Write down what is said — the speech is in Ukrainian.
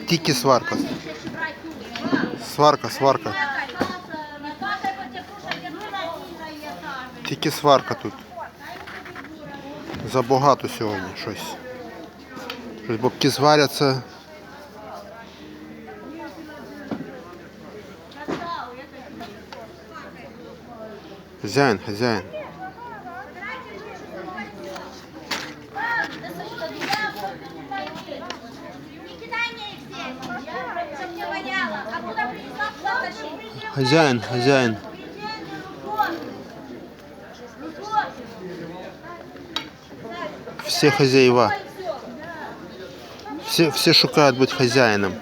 Тільки сварка. Сварка. Тільки сварка тут. Забагато сьогодні щось. Щось бабки зваряться. Хазяїн. Хазяїн. Все хозяева. Все шукают быть хозяином.